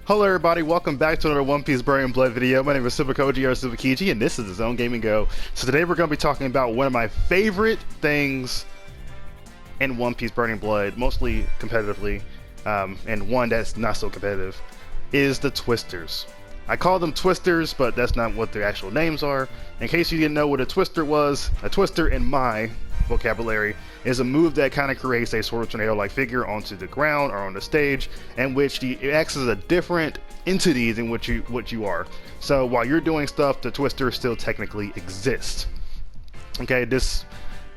Hello everybody, welcome back to another One Piece Burning and Blood video. My name is Silvokiji or Silvokiji, and this is TheZoneGamingGo. So today we're going to be talking about one of my favorite things in One Piece Burning Blood, mostly competitively, and one that's not so competitive, is the Twisters. I call them Twisters, but that's not what their actual names are. In case you didn't know what a Twister was, a Twister in my vocabulary is a move that kind of creates a sort of tornado-like figure onto the ground or on the stage, in which it acts as a different entity than what you are. So while you're doing stuff, the Twister still technically exists. Okay, this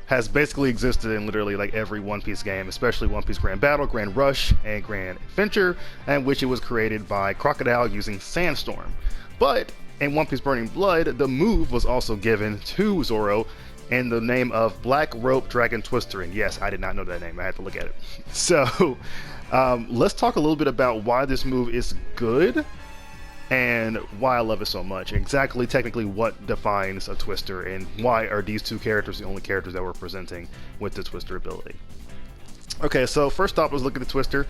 has basically existed in literally like every One Piece game, especially One Piece Grand Battle, Grand Rush, and Grand Adventure, in which it was created by Crocodile using Sandstorm. But in One Piece Burning Blood, the move was also given to Zoro in the name of Black Rope Dragon Twister, and yes, I did not know that name. I had to look at it. So let's talk a little bit about why this move is good and why I love it so much. Exactly, technically, what defines a Twister, and why are these two characters the only characters that we're presenting with the Twister ability. Okay, so first off, let's look at the Twister,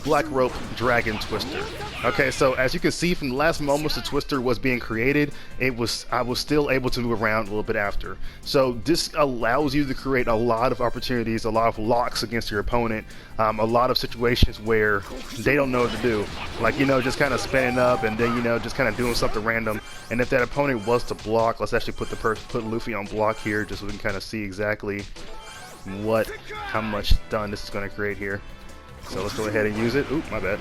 Black Rope Dragon Twister. Okay, so as you can see from the last moments the Twister was being created, I was still able to move around a little bit after. So this allows you to create a lot of opportunities, a lot of locks against your opponent, a lot of situations where they don't know what to do. Like, you know, just kind of spinning up and then, you know, just kind of doing something random. And if that opponent was to block, let's actually put Luffy on block here just so we can kind of see exactly how much stun this is going to create here. So let's go ahead and use it. Oop, my bad.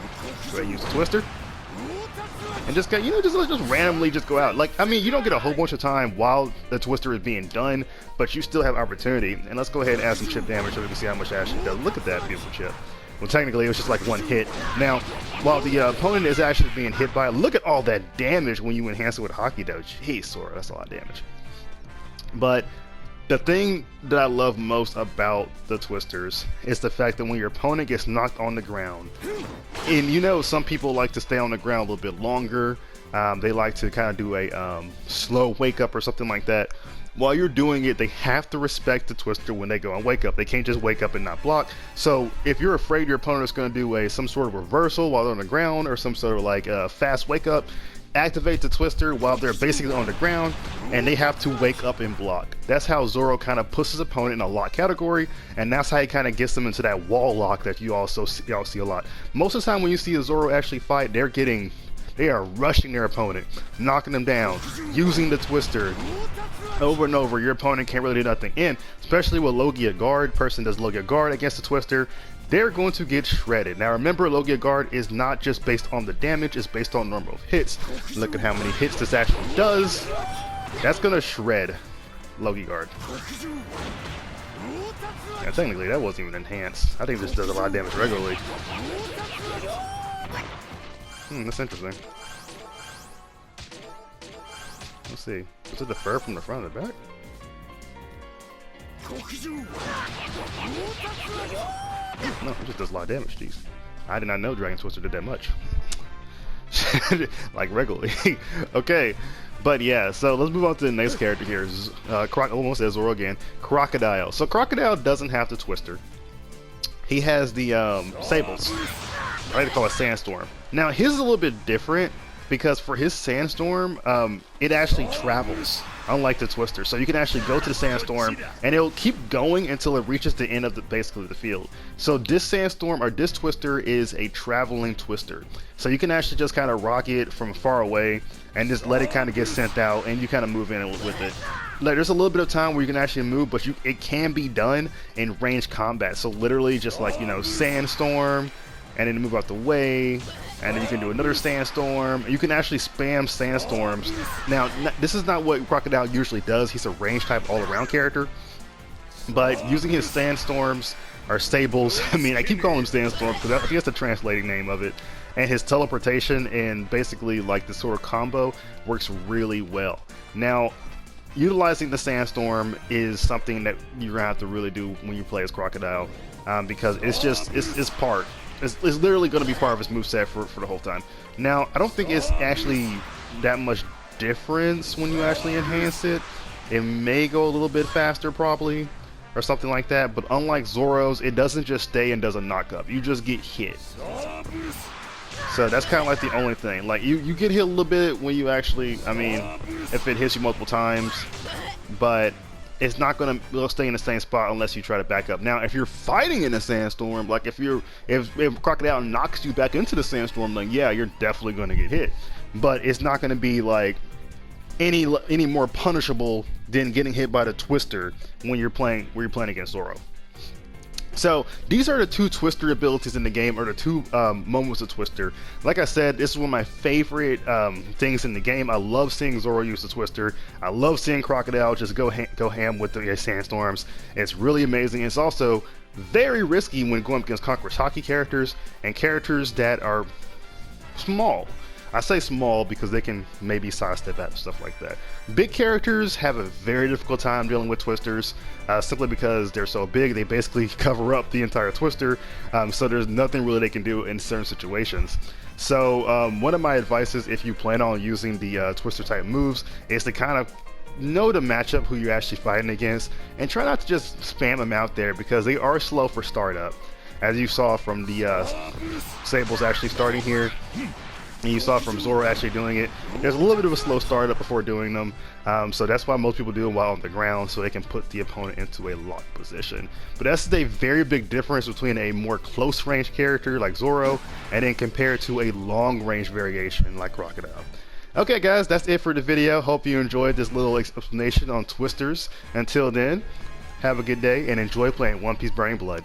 Go ahead and use the Twister. And just, you know, just randomly just go out. Like, I mean, you don't get a whole bunch of time while the Twister is being done, but you still have opportunity. And let's go ahead and add some chip damage so we can see how much action it does. Look at that beautiful chip. Well, technically, it was just like one hit. Now, while the opponent is actually being hit by it, look at all that damage when you enhance it with Haki, though. Jeez, Sora, that's a lot of damage. But the thing that I love most about the Twisters is the fact that when your opponent gets knocked on the ground, and you know some people like to stay on the ground a little bit longer, they like to kind of do a slow wake up or something like that. While you're doing it, they have to respect the Twister when they go and wake up. They can't just wake up and not block. So if you're afraid your opponent is going to do some sort of reversal while they're on the ground, or some sort of like fast wake up, activate the Twister while they're basically on the ground, and they have to wake up and block. That's how Zoro kind of puts his opponent in a lock category, and that's how he kind of gets them into that wall lock that y'all see a lot. Most of the time when you see a Zoro actually fight, they are rushing their opponent, knocking them down, using the Twister over and over. Your opponent can't really do nothing. And especially with Logia Guard, person does Logia Guard against the Twister, they're going to get shredded. Now remember, Logia Guard is not just based on the damage, it's based on number of hits. Look at how many hits this actually does. That's gonna shred Logia Guard. Yeah, technically that wasn't even enhanced. I think this does a lot of damage regularly. That's interesting. Let's see. Is it the fur from the front or the back? No, it just does a lot of damage, jeez. I did not know Dragon Twister did that much. Like regularly. Okay, but yeah, so let's move on to the next character here. Almost as Zoro again. Crocodile. So Crocodile doesn't have the Twister. He has the Sables. I like to call it Sandstorm. Now his is a little bit different, because for his Sandstorm, it actually travels, unlike the Twister. So you can actually go to the Sandstorm, and it'll keep going until it reaches the end of basically the field. So this Sandstorm, or this Twister, is a traveling Twister. So you can actually just kind of rock it from far away, and just let it kind of get sent out, and you kind of move in with it. Like, there's a little bit of time where you can actually move, but it can be done in ranged combat. So literally just like, you know, Sandstorm, and then move out the way, and then you can do another Sandstorm. You can actually spam Sandstorms. Now, this is not what Crocodile usually does. He's a range type all-around character, but using his Sandstorms, or Stables, I mean, I keep calling him Sandstorms because I think that's the translating name of it, and his teleportation and basically like this sort of combo works really well. Now, utilizing the Sandstorm is something that you're gonna have to really do when you play as Crocodile, because it's part. It's literally going to be part of his moveset for the whole time. Now, I don't think it's actually that much difference when you actually enhance it. It may go a little bit faster probably, or something like that, but unlike Zoro's, it doesn't just stay and does a knock up. You just get hit. So that's kind of like the only thing. Like you get hit a little bit when you actually, I mean, if it hits you multiple times, but it's not gonna stay in the same spot unless you try to back up. Now, if you're fighting in a sandstorm, like if Crocodile knocks you back into the sandstorm, then yeah, you're definitely gonna get hit. But it's not gonna be like any more punishable than getting hit by the Twister when you're playing against Zoro. So these are the two Twister abilities in the game, or the two moments of Twister. Like I said, this is one of my favorite things in the game. I love seeing Zoro use the Twister. I love seeing Crocodile just go ham with the sandstorms. It's really amazing. It's also very risky when going against Conqueror's Hockey characters and characters that are small. I say small because they can maybe sidestep that and stuff like that. Big characters have a very difficult time dealing with Twisters, simply because they're so big. They basically cover up the entire Twister, so there's nothing really they can do in certain situations. So one of my advices, if you plan on using the Twister type moves, is to kind of know the matchup, who you're actually fighting against, and try not to just spam them out there, because they are slow for startup. As you saw from the Sables actually starting here, and you saw from Zoro actually doing it, there's a little bit of a slow startup before doing them, so that's why most people do it while on the ground, so they can put the opponent into a locked position. But that's a very big difference between a more close range character like Zoro and then compared to a long range variation like Crocodile. Okay guys, that's it for the video. Hope you enjoyed this little explanation on Twisters. Until then, have a good day and enjoy playing One Piece Burning Blood.